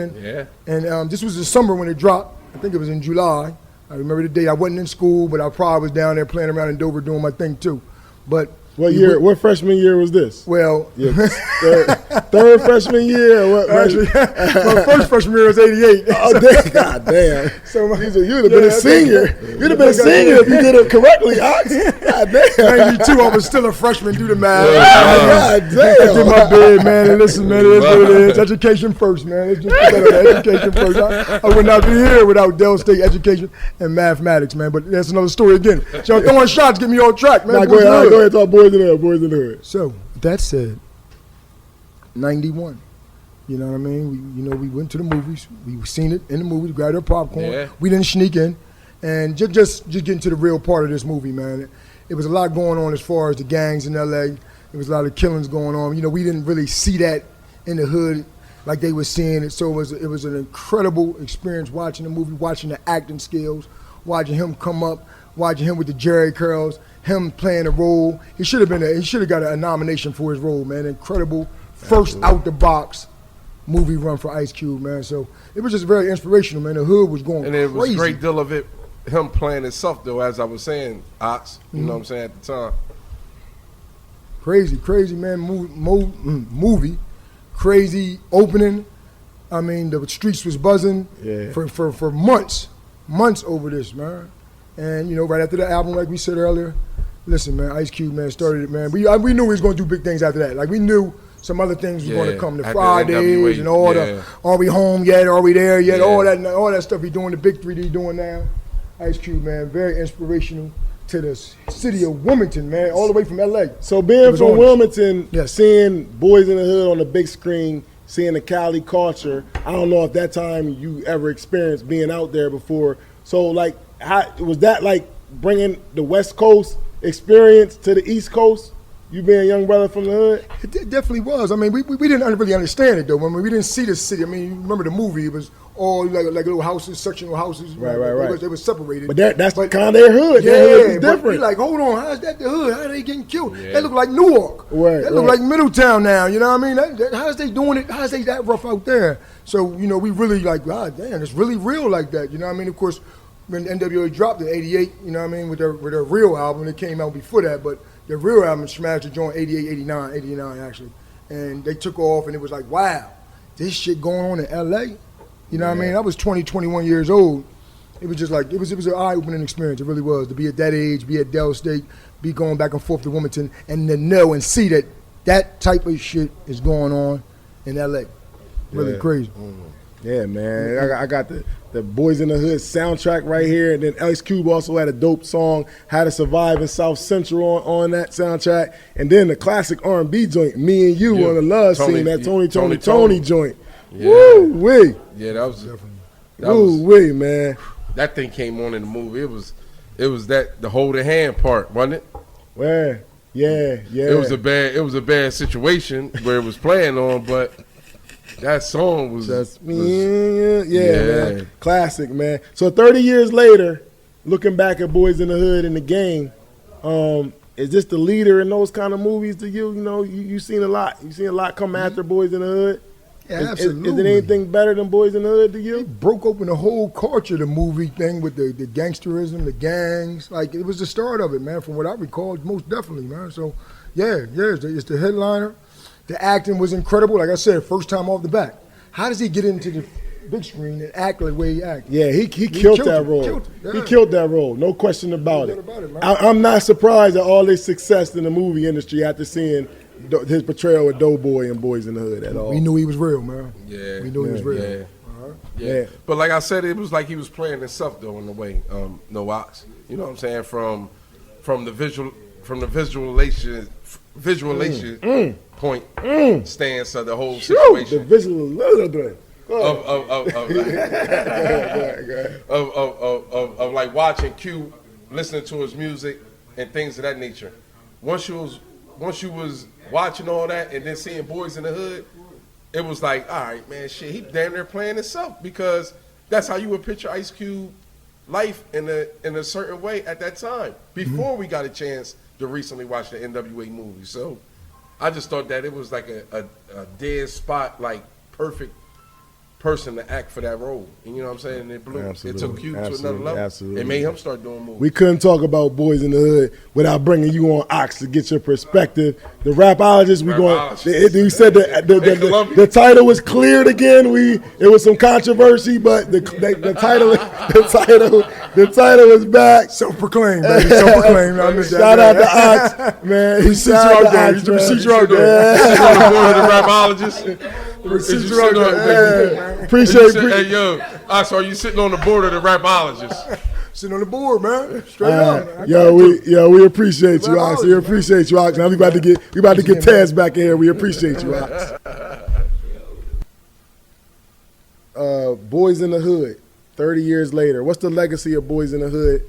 And this was the summer when it dropped. I think it was in July. I remember the day. I wasn't in school, but I probably was down there playing around in Dover doing my thing too. But what year? What freshman year was this? Well, third freshman year. Or what? Actually, my first freshman year was '88. Oh, damn. God damn! So you'd have been a senior. You'd have been a senior if you did it correctly, Ox. God damn! '92, I was still a freshman. Do the math. God damn! I did my bid, man. And listen, man, it is what it is. Education first, man. Let's just put that on education first. I would not be here without Dell State education and mathematics, man. But that's another story again. So throwing shots get me on track, man. Nah, go ahead, talk Boyz N The Hood. Boyz N The Hood. So with that said, 91. You know what I mean? We went to the movies. We seen it in the movies, grabbed our popcorn. Yeah. We didn't sneak in. And just getting to the real part of this movie, man. It was a lot going on as far as the gangs in L.A. There was a lot of killings going on. You know, we didn't really see that in the hood like they were seeing it. So it was an incredible experience watching the movie, watching the acting skills, watching him come up, watching him with the Jerry curls, him playing a role. He should have got a nomination for his role, man. Incredible, first out the box movie run for Ice Cube, man. So it was just very inspirational, man. The hood was going crazy. And it was a great deal of it, him playing himself, though, as I was saying, Ox, you know what I'm saying, at the time. Crazy, man, movie. Crazy opening. I mean, the streets was buzzing for months over this, man. And, you know, right after the album, like we said earlier, listen, man, Ice Cube, man, started it, man. We knew he was going to do big things after that. Like, we knew some other things was going to come. The Fridays and all the, are we home yet? Are we there yet? All that stuff he doing, the big 3D he doing now. Ice Cube, man, very inspirational to the city of Wilmington, man, all the way from L.A. So being from Wilmington, seeing Boyz N The Hood on the big screen, seeing the Cali culture, I don't know if that time you ever experienced being out there before. So, like, how was that like bringing the West Coast experience to the East Coast? You being a young brother from the hood? It definitely was. I mean, we didn't really understand it, though. I mean, we didn't see the city. I mean, you remember the movie, it was all like little houses, sectional houses. Right. They were separated. But that's kind of their hood. Yeah, their hood is different. But like, hold on, how's that the hood? How are they getting killed? Yeah. They look like Newark. Right, they look like Middletown now, you know what I mean? How's they doing it? How's they that rough out there? So, you know, we really like, God damn, it's really real like that, you know what I mean? Of course, when NWA dropped in 88, you know what I mean, with their real album, it came out before that, but the real album smashed the joint 88, 89 actually. And they took off and it was like, wow, this shit going on in LA? You know what I mean? I was 20, 21 years old. It was just like, it was an eye-opening experience, it really was, to be at that age, be at Dell State, be going back and forth to Wilmington, and to know and see that type of shit is going on in LA. Really crazy. Yeah, man. I got the Boyz N The Hood soundtrack right here, and then Ice Cube also had a dope song, How to Survive in South Central on that soundtrack, and then the classic R&B joint, Me and You on the Love Scene, that Tony joint. Yeah. Woo wee. Yeah, that was woo wee, man. That thing came on in the movie. It was that the holding hand part, wasn't it? Where? Yeah. It was a bad situation where it was playing on, but that song was just man. Classic, man. So 30 years later, looking back at Boyz N The Hood in the game, is this the leader in those kind of movies to you? You know, you seen a lot. You seen a lot come after Boyz N The Hood. Yeah, absolutely. Is it anything better than Boyz N The Hood to you? It broke open the whole culture, the movie thing with the gangsterism, the gangs. Like, it was the start of it, man, from what I recall, most definitely, man. So, it's the headliner. The acting was incredible. Like I said, first time off the bat. How does he get into the big screen and act like the way he acted? Yeah, he killed that role. He killed that role, no question about it. I'm not surprised at all his success in the movie industry after seeing his portrayal of Doughboy and Boyz N The Hood at all. We knew he was real, man. Yeah. We knew he was real. Yeah. Yeah. But like I said, it was like he was playing himself though in a way. No ox. You know what I'm saying? From the visualization point stance of the whole situation. The visual of like watching Q, listening to his music and things of that nature. Once you was watching all that and then seeing Boyz N The Hood, it was like, all right, man, shit, he damn near playing himself, because that's how you would picture Ice Cube life in a certain way at that time before we got a chance to recently watch the NWA movie. So I just thought that it was like a dead spot, like perfect person to act for that role. And you know what I'm saying? And it blew. It took Cube to another level. Absolutely. It made him start doing movies. We couldn't talk about Boyz N The Hood without bringing you on Ox to get your perspective. The Rapologist, we said the title was cleared again. It was some controversy, but the title was back. Self-proclaimed, baby. Self-proclaimed. Shout out to Ox, man. He shout out to Ox, man. He's on the board of the Rapologist. Appreciate it. Hey, yo, Ox, are you sitting on the board of the Rapologist? Sitting on the board, man. Straight up. We appreciate you, Ox. We appreciate you, Ox. Now we about to get Taz back in here. We appreciate you, Ox. Boyz N The Hood, 30 years later. What's the legacy of Boyz N The Hood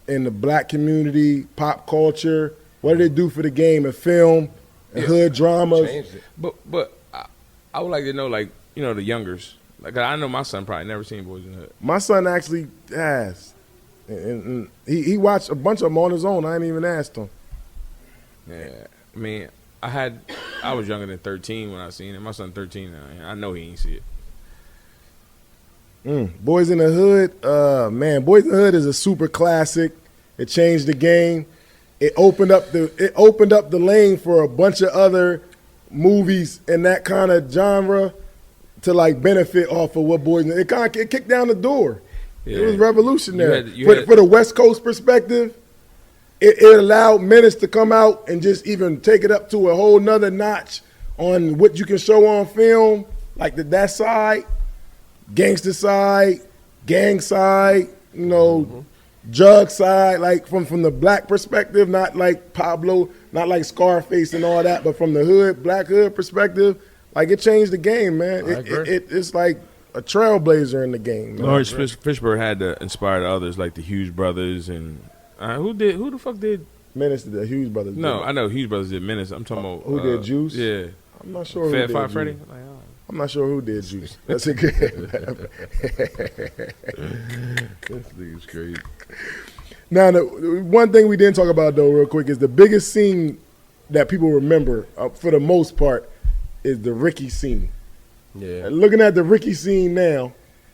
in the black community, pop culture? What did they do for the game and film and hood dramas? But I would like to know, like, you know, the youngers. Like, I know my son probably never seen Boyz N The Hood. My son actually has. And he watched a bunch of them on his own. I ain't even asked him. Yeah. I mean, I was younger than 13 when I seen it. My son 13 now. I know he ain't see it. Boyz N The Hood, man, Boyz N The Hood is a super classic. It changed the game. It opened up the lane for a bunch of other movies in that kind of genre to like benefit off of what Boys. It kind of kicked down the door. Yeah. It was revolutionary. You had- For the West Coast perspective, it allowed Menace to come out and just even take it up to a whole nother notch on what you can show on film, like that side, gangster side, gang side, drug side, like from the black perspective, not like Pablo, not like Scarface and all that, but from the hood, black hood perspective, like it changed the game, man. I agree. It's like a trailblazer in the game, man. Lawrence Fishburne had to inspire the others like the Hughes brothers and who the fuck did? Menace did the Hughes brothers. No, did. I know Hughes brothers did Menace. I'm talking about Who did Juice? Yeah, I'm not sure who Fat did Five Juice. Freddy. I'm not sure who did Juice. That's a good. This nigga's crazy. Now, the one thing we didn't talk about though, real quick, is the biggest scene that people remember for the most part is the Ricky scene. Yeah, And looking at the Ricky scene now,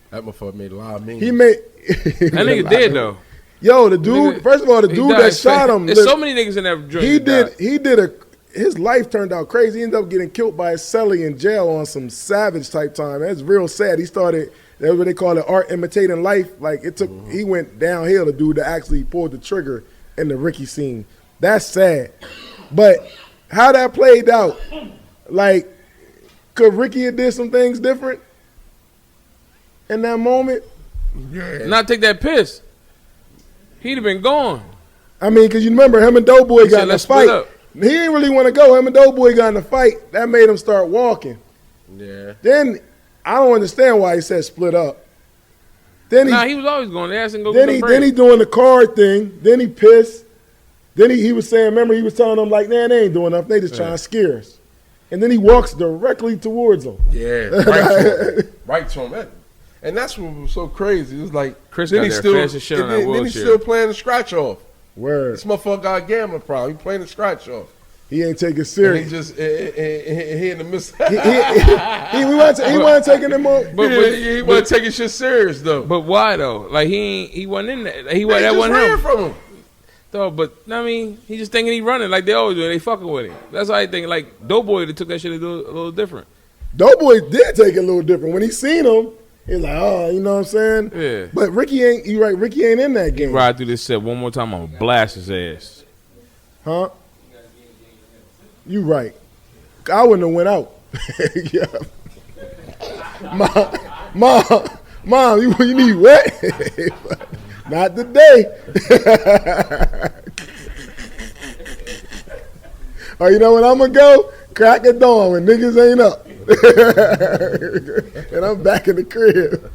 that motherfucker made a lot of memes. he made. That nigga dead though. Yo, the dude. Nigga, First of all, the he dude died. that shot him. There's so many niggas in that joint. He that did. died. His life turned out crazy. He ended up getting killed by his cellie in jail on some savage type time. That's real sad. He started. That's what they call it, art imitating life. Like it took. He went downhill. The dude that actually pulled the trigger in the Ricky scene. That's sad. But how that played out, like, could Ricky have did some things different in that moment? Yeah. Not take that piss. He'd have been gone. I mean, because you remember him and Doughboy He got said, in a "Let's split fight. up." He didn't really want to go. Him and Doughboy got in a fight. That made him start walking. Yeah. Then I don't understand why he said split up. Then He was always going. They asked him to go then get he some then he bread. doing the card thing. Then he pissed. Then he was saying, remember he was telling them like, man, they ain't doing nothing. They just trying to scare us. And then he walks directly towards them. Yeah, right to him. Right to him. And that's what was so crazy. It was like Chris then got he there still, fast as shit on that then he's wheelchair. still playing the scratch off. Word. This motherfucker got a gambling problem. He playing the scratch off. He ain't taking And serious. he just he in the midst. He wasn't taking him on. He wasn't taking shit serious though. But why though? Like he wasn't in that. That They wasn't just ran him. from him. Though, but I mean, he just thinking he running like they always do. They fucking with him. That's how I think. Like Doughboy that took that shit a little different. Doughboy did take it a little different. When he seen him, he's like, oh, you know what I'm saying? Yeah. But Ricky ain't, you right, Ricky ain't in that game. Ride through this set one more time, I'm gonna blast his ass. Huh? You right. I wouldn't have went out. Yeah. Mom, you need wet? Not today. Oh, you know what I'm gonna go? Crack of dawn when niggas ain't up. And I'm back in the crib.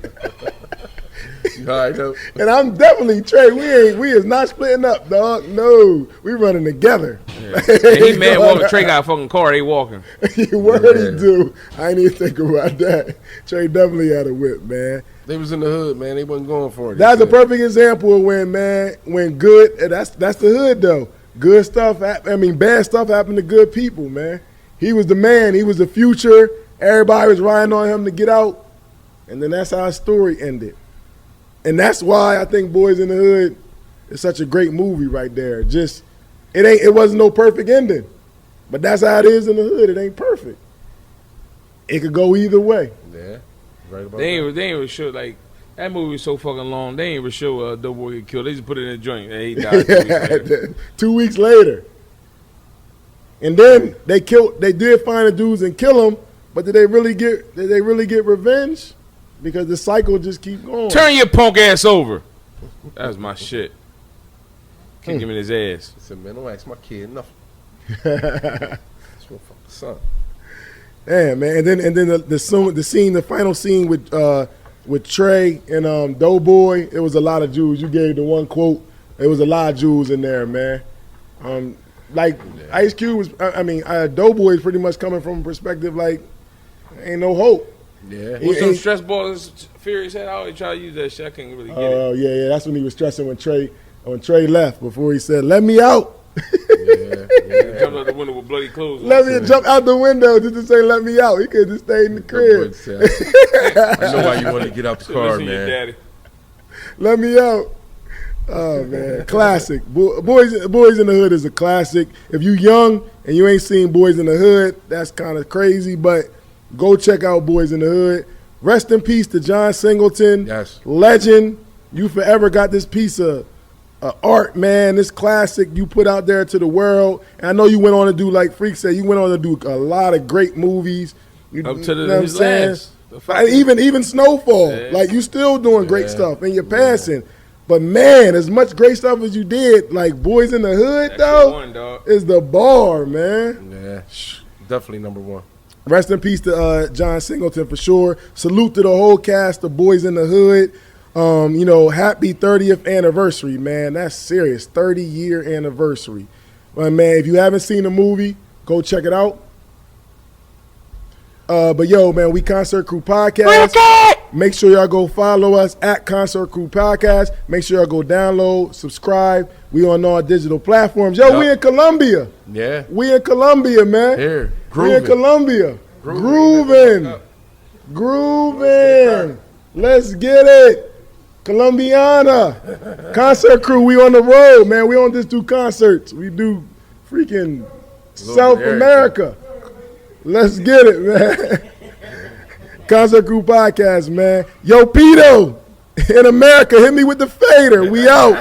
You all right, though? And I'm definitely Trey. We is not splitting up, dog. No, we running together. Yeah. And he mad walking. Trey got a fucking car. They walking. You word he do. I ain't even think about that. Trey definitely had a whip, man. They was in the hood, man. They wasn't going for it. That's a perfect example of when good. And that's the hood though. Good stuff. Bad stuff happened to good people, man. He was the man. He was the future. Everybody was riding on him to get out, and then that's how his story ended. And that's why I think Boyz N The Hood is such a great movie right there. Just it wasn't no perfect ending, but that's how it is in the hood. It ain't perfect. It could go either way. Yeah, right about They that. ain't even sure like that movie was so fucking long. They ain't even sure Doughboy get killed. They just put it in a joint and he died 2 weeks later. 2 weeks later. And then they did find the dudes and kill them, but did they really get revenge? Because the cycle just keep going. Turn your punk ass over. That was my shit. Kick him in his ass. I said, man, don't ask my kid nothing. That's my fucking son. Yeah, man. And then the final scene with Trey and Doughboy, it was a lot of Jews. You gave the one quote. It was a lot of Jews in there, man. Ice Cube was. Doughboy is pretty much coming from a perspective like, ain't no hope. Yeah. With some stress balls, Furious head, I always try to use that shit. I can't really get it. Oh yeah. That's when he was stressing when Trey left before he said, "Let me out." Yeah. Jumped out the window with bloody clothes. Let me jump out the window just to say, "Let me out." He could have just stayed in the crib. I know why you want to get out the car, Listen to your man. daddy. Let me out. Oh man, classic. Boyz N The Hood is a classic. If you young and you ain't seen Boyz N The Hood, that's kind of crazy. But Go check out Boyz N The Hood. Rest in peace to John Singleton. Yes. Legend. You forever got this piece of art, man. This classic you put out there to the world. And I know you went on to do, like Freak said, you went on to do a lot of great movies. You, Up to you know what I'm his saying? last. Even Snowfall. Yeah. Like, you still doing great stuff in your passing. But, man, as much great stuff as you did, like Boyz N The Hood, That's though, the one, dog. is the bar, man. Yeah, definitely number one. Rest in peace to John Singleton for sure. Salute to the whole cast of Boyz N The Hood. You know, happy 30th anniversary, man. That's serious. 30-year anniversary. But, man, if you haven't seen the movie, go check it out. But, yo, man, we Concert Crew Podcast. Make sure y'all go follow us at Concert Crew Podcast. Make sure y'all go download, subscribe. We on all digital platforms. Yo, we in Colombia. Yeah. We in Colombia, man. Here. We in Colombia. Grooving. Grooving. Let's get it. Colombiana. Concert Crew, we on the road, man. We don't just do concerts. We do freaking South America. Let's get it, man. Concert Crew Podcast, man. Yo, Pito, in America, hit me with the fader. We out.